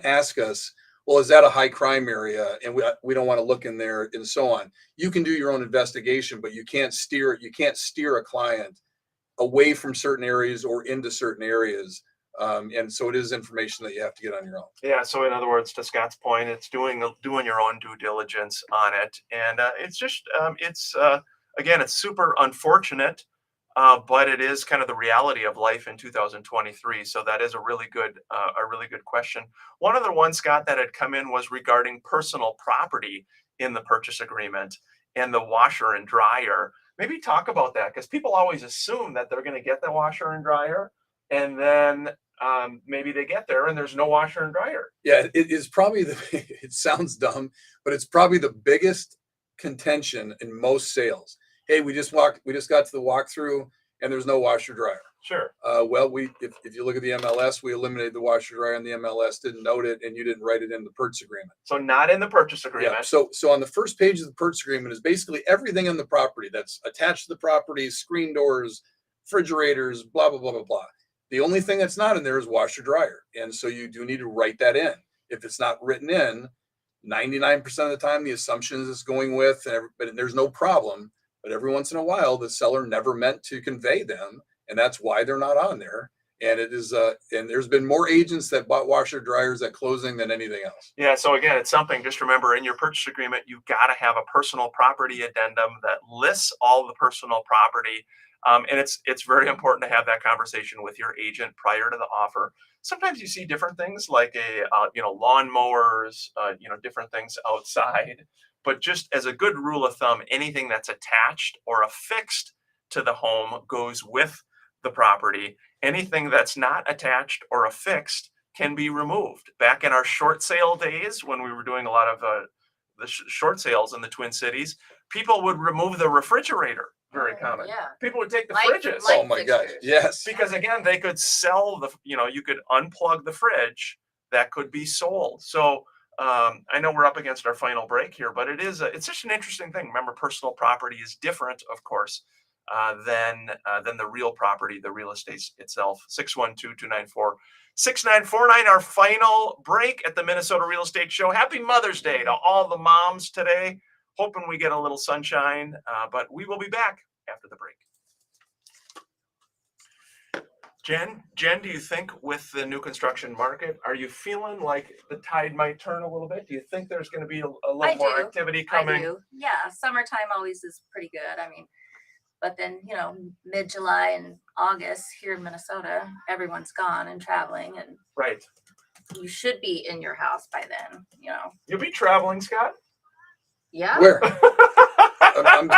ask us, well, is that a high crime area, and we don't want to look in there, and so on. You can do your own investigation, but you can't steer a client away from certain areas or into certain areas. And so it is information that you have to get on your own. Yeah. So in other words, to Scott's point, it's doing your own due diligence on it, and it's just again, it's super unfortunate, but it is kind of the reality of life in 2023. So that is a really good question. One other one, Scott, that had come in was regarding personal property in the purchase agreement and the washer and dryer. Maybe talk about that, because people always assume that they're going to get the washer and dryer, and then maybe they get there and there's no washer and dryer. Yeah, it is probably it sounds dumb, but it's probably the biggest contention in most sales. Hey, we just got to the walkthrough and there's no washer dryer. Sure. Well, if you look at the MLS, we eliminated the washer dryer, and the MLS didn't note it, and you didn't write it in the purchase agreement. So not in the purchase agreement. Yeah. So on the first page of the purchase agreement is basically everything on the property that's attached to the property: screen doors, refrigerators, blah blah blah blah blah. The only thing that's not in there is washer dryer, and so you do need to write that in. If it's not written in, 99% of the time the assumption is it's going with, but there's no problem. But every once in a while, the seller never meant to convey them, and that's why they're not on there. And it is, and there's been more agents that bought washer dryers at closing than anything else. Yeah. So again, it's something. Just remember, in your purchase agreement, you've got to have a personal property addendum that lists all the personal property. And it's very important to have that conversation with your agent prior to the offer. Sometimes you see different things like lawnmowers, different things outside. But just as a good rule of thumb, anything that's attached or affixed to the home goes with the property. Anything that's not attached or affixed can be removed. Back in our short sale days, when we were doing a lot of the short sales in the Twin Cities, people would remove the refrigerator. Very common. Yeah. People would take the Light- fridges. light Oh my gosh! fixtures. Yes. Because again, they could sell you could unplug the fridge that could be sold. So I know we're up against our final break here, but it's just an interesting thing. Remember, personal property is different, of course, than the real property, the real estate itself. 612-294-6949, our final break at the Minnesota Real Estate Show. Happy Mother's Day to all the moms today. Hoping we get a little sunshine, but we will be back after the break. Jen, do you think with the new construction market, are you feeling like the tide might turn a little bit? Do you think there's going to be a little more activity coming? I do. Yeah, summertime always is pretty good. I mean, But then, mid-July and August here in Minnesota, everyone's gone and traveling, and Right. you should be in your house by then, You'll be traveling, Scott? Yeah. Where? I'm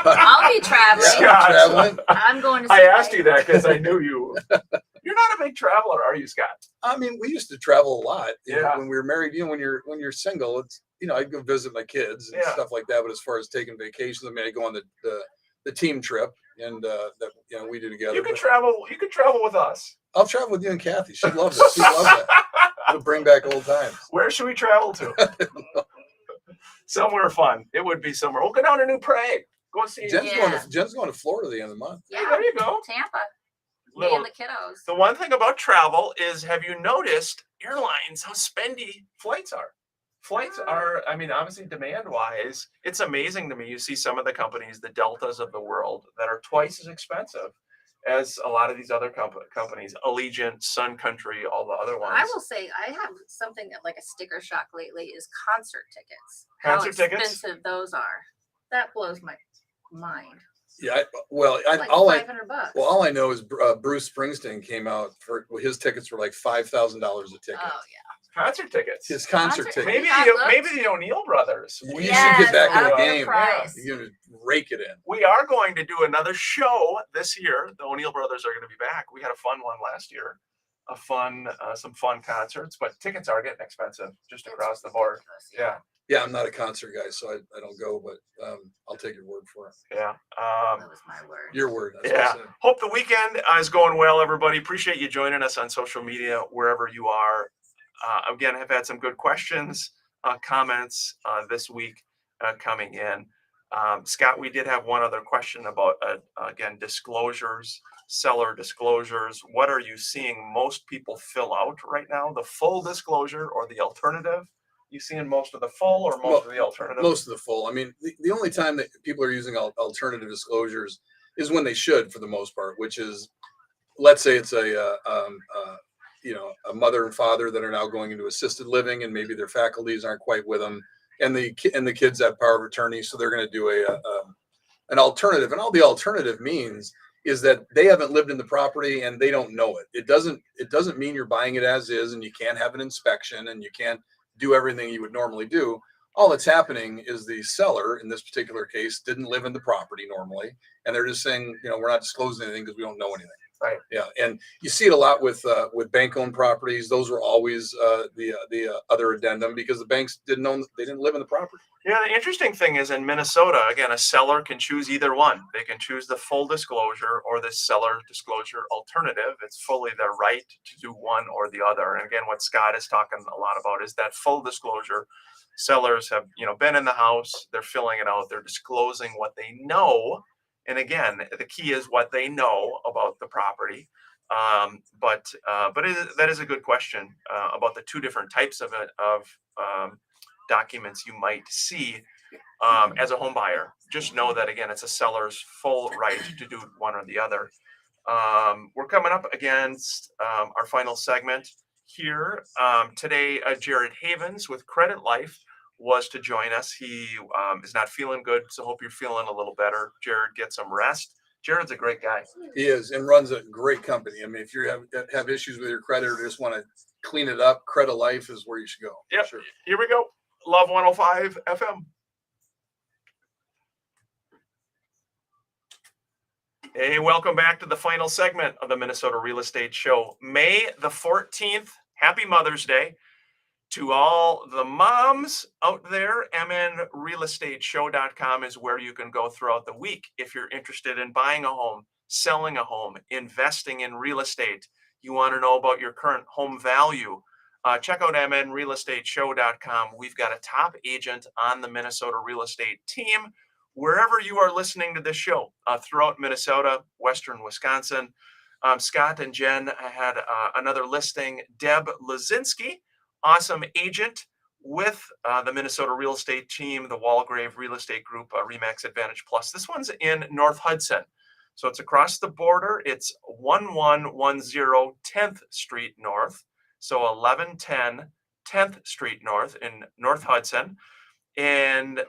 I'll be traveling. Scott. traveling. I'm going to I see asked my- you that because I knew you. You're not a big traveler, are you, Scott? I mean, we used to travel a lot. Yeah. When we were married, when you're single, it's I'd go visit my kids and Yeah. stuff like that. But as far as taking vacations, I mean, I go on the team trip, and that we do together. You could But travel. You could travel with us. I'll travel with you and Kathy. She loves it. She loves that. It'll bring back old times. Where should we travel to? Somewhere fun. It would be somewhere. We'll go down to New Prague. Go see. Jen's going to Florida the end of the month. Hey, Yeah, there you go. Tampa. Me Little- and the kiddos. The one thing about travel is, have you noticed airlines, how spendy flights are? Flights are, I mean, obviously demand wise, it's amazing to me. You see some of the companies, the Deltas of the world, that are twice as expensive as a lot of these other companies, Allegiant, Sun Country, all the other ones. I will say I have something that like a sticker shock lately is concert tickets. Concert How tickets? expensive those are. That blows my mind. Yeah. Like All $500. all I know is Bruce Springsteen came out for his tickets were like $5,000 a ticket. Oh Concert tickets. His concert Concert- ticket. Maybe Got the those? maybe the O'Neill brothers. You We should get back in the up their game. price. You're gonna rake it in. we are going to do another show this year. The O'Neill brothers are going to be back. We had a fun one last year, some fun concerts, but tickets are getting expensive just across the board. Yeah, Yeah, I'm not a concert guy, so I don't go, but I'll take your word for it. yeah. That was my word. Your word. That's what I Yeah. said. Hope the weekend is going well, everybody. Appreciate you joining us on social media, wherever you are. Again, have had some good questions, comments this week coming in. Scott, we did have one other question about, again, disclosures, seller disclosures. What are you seeing most people fill out right now? The full disclosure or the alternative? You seeing most of the full or most of the alternative? Most of the full. I mean, the only time that people are using alternative disclosures is when they should, for the most part, which is, let's say it's a mother and father that are now going into assisted living, and maybe their faculties aren't quite with them, and the kids have power of attorney, so they're going to do an alternative. And all the alternative means is that they haven't lived in the property and they don't know it. It doesn't mean you're buying it as is, and you can't have an inspection and you can't do everything you would normally do. All that's happening is the seller, in this particular case, didn't live in the property normally, and they're just saying, we're not disclosing anything because we don't know anything. Right. Yeah, and you see it a lot with bank-owned properties. Those were always the other addendum, because the banks didn't live in the property. Yeah, the interesting thing is, in Minnesota, again, a seller can choose either one. They can choose the full disclosure or the seller disclosure alternative. It's fully their right to do one or the other. And again, what Scott is talking a lot about is that full disclosure. Sellers have, been in the house, they're filling it out, they're disclosing what they know. And again, the key is what they know about the property. But that is a good question about the two different types of documents you might see as a home buyer. Just know that, again, it's a seller's full right to do one or the other. We're coming up against our final segment here. Today, Jared Havens with Credit Life was to join us. He is not feeling good, so hope you're feeling a little better. Jared, get some rest. Jared's a great guy. He is, and runs a great company. I mean, if you have issues with your credit or just want to clean it up, Credit Life is where you should go. Yep. Sure. Here we go. Love 105 FM. Hey, welcome back to the final segment of the Minnesota Real Estate Show. May the 14th, happy Mother's Day to all the moms out there. mnrealestateshow.com is where you can go throughout the week if you're interested in buying a home, selling a home, investing in real estate. You want to know about your current home value. Check out mnrealestateshow.com. We've got a top agent on the Minnesota real estate team. Wherever you are listening to this show, throughout Minnesota, Western Wisconsin. Scott and Jen had another listing. Deb Lazinski, awesome agent with the Minnesota real estate team, the Walgrave Real Estate Group, Remax Advantage Plus. This one's in North Hudson. So it's across the border. It's 1110 10th Street North. So 1110 10th Street North in North Hudson. And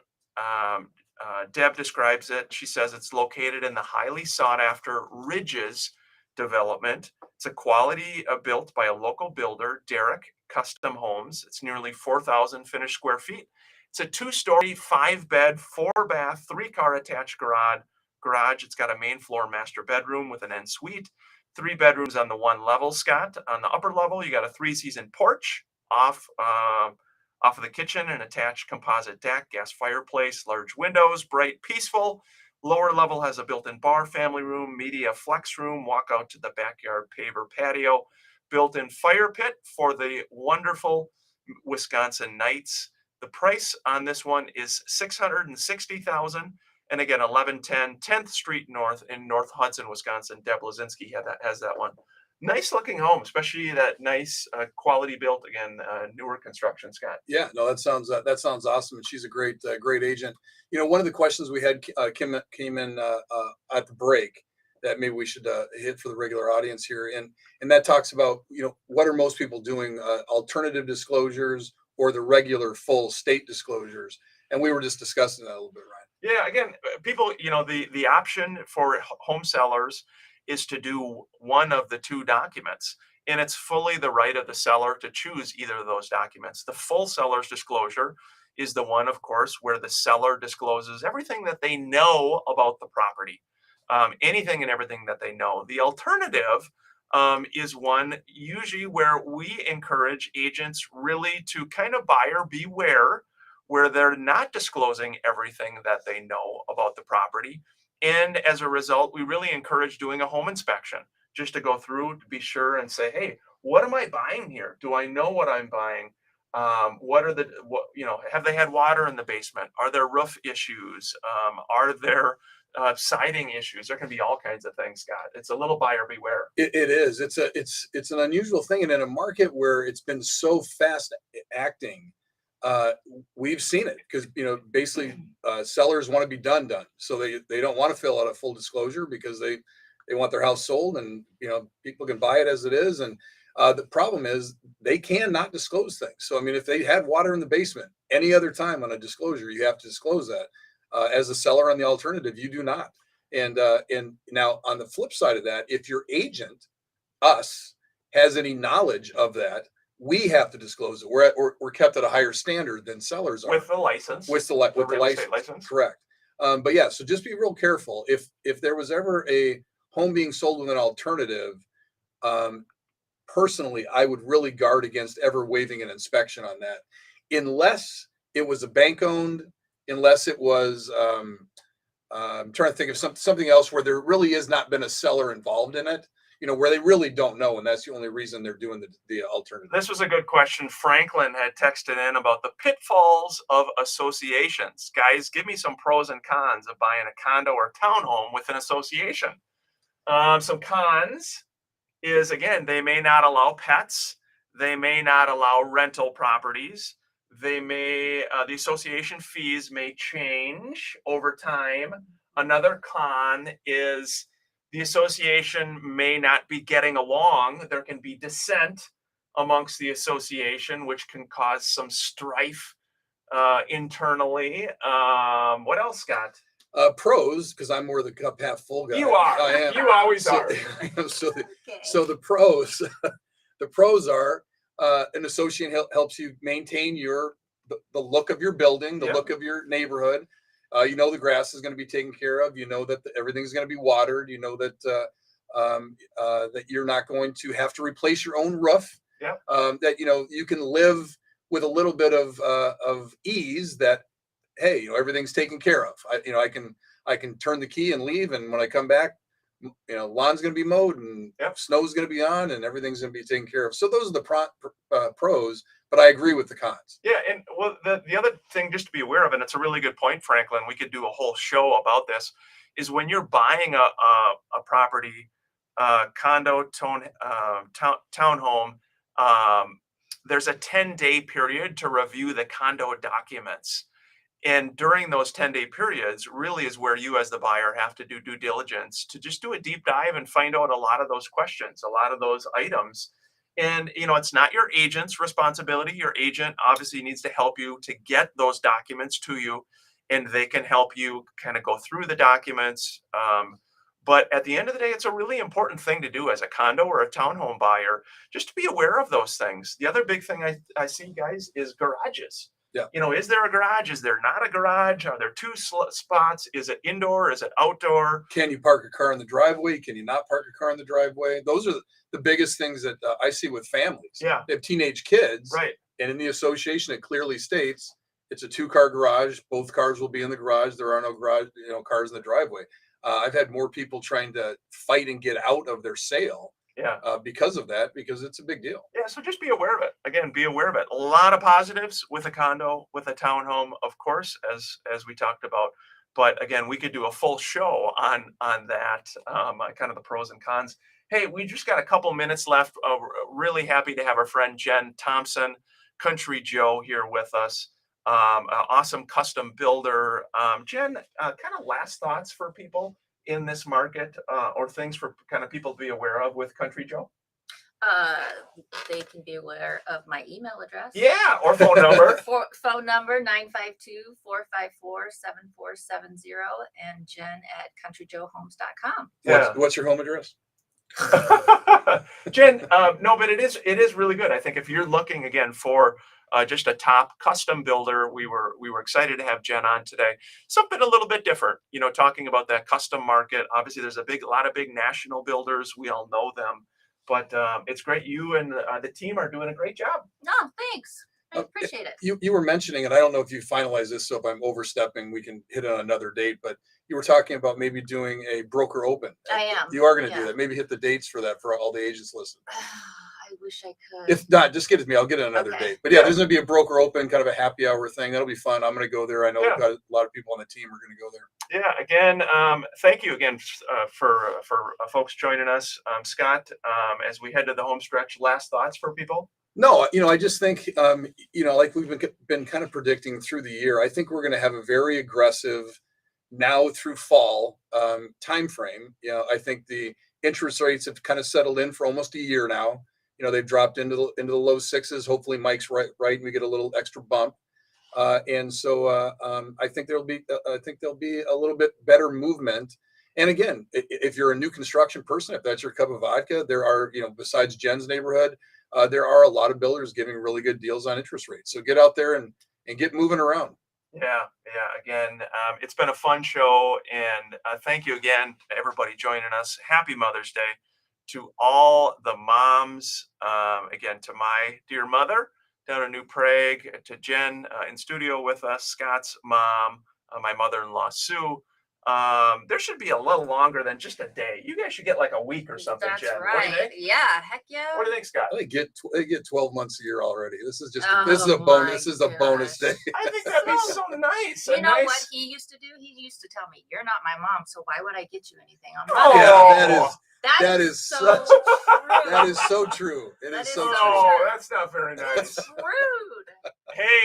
Deb describes it. She says it's located in the highly sought after Ridges development. It's a quality built by a local builder, Derrick Custom Homes. It's nearly 4,000 finished square feet. It's a 2-story, 5-bed, 4-bath, 3-car attached garage. It's got a main floor master bedroom with an en suite, 3 bedrooms on the one level, Scott. On the upper level, you got a 3-season porch off of the kitchen, an attached composite deck, gas fireplace, large windows, bright, peaceful. Lower level has a built-in bar, family room, media flex room, walk out to the backyard paver patio, built-in fire pit for the wonderful Wisconsin nights. The price on this one is $660,000. And again, 1110 10th Street North in North Hudson, Wisconsin. Deb Lazinski has that one. Nice looking home, especially that nice quality built, again, newer construction, Scott. Yeah, no, that sounds awesome, and she's a great agent. You know, one of the questions we had Kim came in at the break that maybe we should hit for the regular audience here, and that talks about, you know, what are most people doing, alternative disclosures or the regular full state disclosures, and we were just discussing that a little bit, Ryan. Yeah, again, people, you know, the option for home sellers is to do one of the 2 documents, and it's fully the right of the seller to choose either of those documents. The full seller's disclosure is the one, of course, where the seller discloses everything that they know about the property, anything and everything that they know. The alternative is one usually where we encourage agents really to kind of buyer beware, where they're not disclosing everything that they know about the property. And as a result, we really encourage doing a home inspection just to go through to be sure and say, hey, what am I buying here? Do I know what I'm buying? Have they had water in the basement? Are there roof issues? Are there siding issues? There can be all kinds of things, Scott. It's a little buyer beware. It is. It's an unusual thing, and in a market where it's been so fast acting, we've seen it because, you know, basically sellers want to be done. So they don't want to fill out a full disclosure because they want their house sold, and, you know, people can buy it as it is. And the problem is they cannot disclose things. So, I mean, if they had water in the basement any other time on a disclosure, you have to disclose that. As a seller on the alternative, you do not. And now on the flip side of that, if your agent, us, has any knowledge of that, we have to disclose it. We're kept at a higher standard than sellers are With the license. with the real estate license. Correct. But yeah, so just be real careful. If there was ever a home being sold with an alternative, personally, I would really guard against ever waiving an inspection on that, unless it was a bank owned, unless it was. I'm trying to think of something else where there really has not been a seller involved in it. You know, where they really don't know, and that's the only reason they're doing the alternative. This was a good question. Franklin had texted in about the pitfalls of associations. Guys, give me some pros and cons of buying a condo or townhome with an association. Some cons is, again, they may not allow pets. They may not allow rental properties. The association fees may change over time. Another con is the association may not be getting along. There can be dissent amongst the association, which can cause some strife internally. What else, Scott? Pros, because I'm more the cup half full guy. You are. I am. You always So, are. so the pros, the pros are an associate helps you maintain the look of your building, the Yep. look of your neighborhood. You know the grass is going to be taken care of. You know that everything's going to be watered. You know that that you're not going to have to replace your own roof. Yep. That, you know, you can live with a little bit of ease. That, hey, you know, everything's taken care of. I can turn the key and leave, and when I come back, you know, lawn's going to be mowed and Yep. snow's going to be on, and everything's going to be taken care of. So those are the pros. But I agree with the cons. Yeah, and well, the other thing just to be aware of, and it's a really good point, Franklin. We could do a whole show about this. Is when you're buying a property, condo, townhome, there's a 10-day period to review the condo documents. And during those 10-day periods really is where you as the buyer have to do due diligence to just do a deep dive and find out a lot of those questions, a lot of those items. And, you know, it's not your agent's responsibility. Your agent obviously needs to help you to get those documents to you. and they can help you kind of go through the documents. But at the end of the day, it's a really important thing to do as a condo or a townhome buyer, just to be aware of those things. The other big thing I see, guys, is garages. Yeah. Is there a garage? Is there not a garage? Are there two spots? Is it indoor? Is it outdoor? Can you park a car in the driveway? Can you not park a car in the driveway? Those are the biggest things that I see with families. Yeah. They have teenage kids, Right. and in the association, it clearly states it's a 2-car garage. Both cars will be in the garage. There are no garage, cars in the driveway. I've had more people trying to fight and get out of their sale Yeah. because of that, because it's a big deal. Yeah, so just be aware of it. Again, be aware of it. A lot of positives with a condo, with a townhome, of course, as we talked about. But again, we could do a full show on that, kind of the pros and cons. Hey, we just got a couple minutes left. Really happy to have our friend Jen Thompson, Country Joe, here with us. An awesome custom builder. Jen, kind of last thoughts for people in this market, or things for kind of people to be aware of with Country Joe? They can be aware of my email address. Yeah, or phone number. Phone number 952-454-7470 and Jen at countryjoehomes.com. Yeah. What's your home address? Jen, no, but it is really good. I think if you're looking again for just a top custom builder, we were excited to have Jen on today. Something a little bit different, talking about that custom market. Obviously, there's a lot of big national builders. We all know them, but it's great. You and the team are doing a great job. No, thanks. I appreciate it. You were mentioning, and I don't know if you finalized this, so if I'm overstepping, we can hit on another date, but you were talking about maybe doing a broker open. I am. You are going to Yeah. do that. Maybe hit the dates for that for all the agents listening. I wish I could. If not, just get it to me. I'll get it another Okay. date. But yeah, there's going to be a broker open, kind of a happy hour thing. That'll be fun. I'm going to go there. I know Yeah. we've got a lot of people on the team are going to go there. Yeah. Again, thank you again for folks joining us, Scott. As we head to the home stretch, last thoughts for people. No, I just think, like we've been kind of predicting through the year, I think we're going to have a very aggressive now through fall time frame. I think the interest rates have kind of settled in for almost a year now. They've dropped into the low 6s. Hopefully Mike's right, and we get a little extra bump. And so I think there'll be a little bit better movement. And again, if you're a new construction person, if that's your cup of vodka, there are, besides Jen's neighborhood, there are a lot of builders giving really good deals on interest rates. So get out there and get moving around. Yeah. Again, it's been a fun show, and thank you again to everybody joining us. Happy Mother's Day to all the moms. Again, to my dear mother down in New Prague, to Jen in studio with us, Scott's mom, my mother-in-law Sue. There should be a little longer than just a day. You guys should get like a week or something, That's Jen. right. What do you think? Yeah, heck yeah. What do you think, Scott? They get 12 months a year already. This is just Oh this is a my bonus. This is a bonus gosh. day. I think that'd be so nice. You A know nice... what he used to do? He used to tell me, "You're not my mom, so why would I get you anything on Oh. Mother's Day?" Yeah, that is so such- true. that is so true. It That is is so so true. Oh, true. that's not very It's nice. rude. Hey,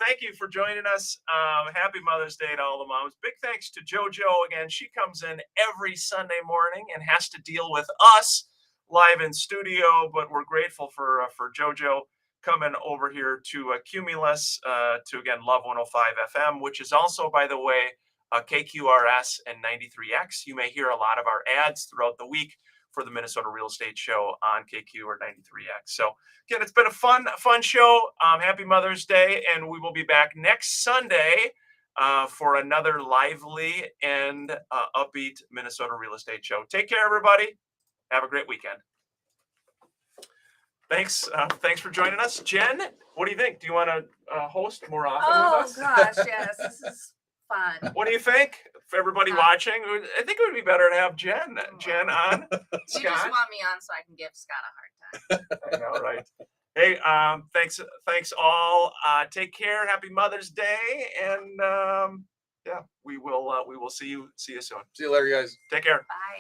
thank you for joining us. Happy Mother's Day to all the moms. Big thanks to JoJo again. She comes in every Sunday morning and has to deal with us live in studio, but we're grateful for JoJo coming over here to Cumulus, to again Love 105 FM, which is also, by the way, KQRS and 93X. You may hear a lot of our ads throughout the week for the Minnesota Real Estate Show on KQ or 93X. So again, it's been a fun show. Happy Mother's Day, and we will be back next Sunday for another lively and upbeat Minnesota Real Estate Show. Take care, everybody. Have a great weekend. Thanks for joining us. Jen, what do you think? Do you want to host more often Oh with us? gosh, yes, this is fun. What do you think? For everybody watching, I think it would be better to have Jen on. You just Scott? want me on so I can give Scott a hard time. I know, right? Hey, thanks all. Take care. Happy Mother's Day, and yeah, we will see you soon. See you later, guys. Take care. Bye.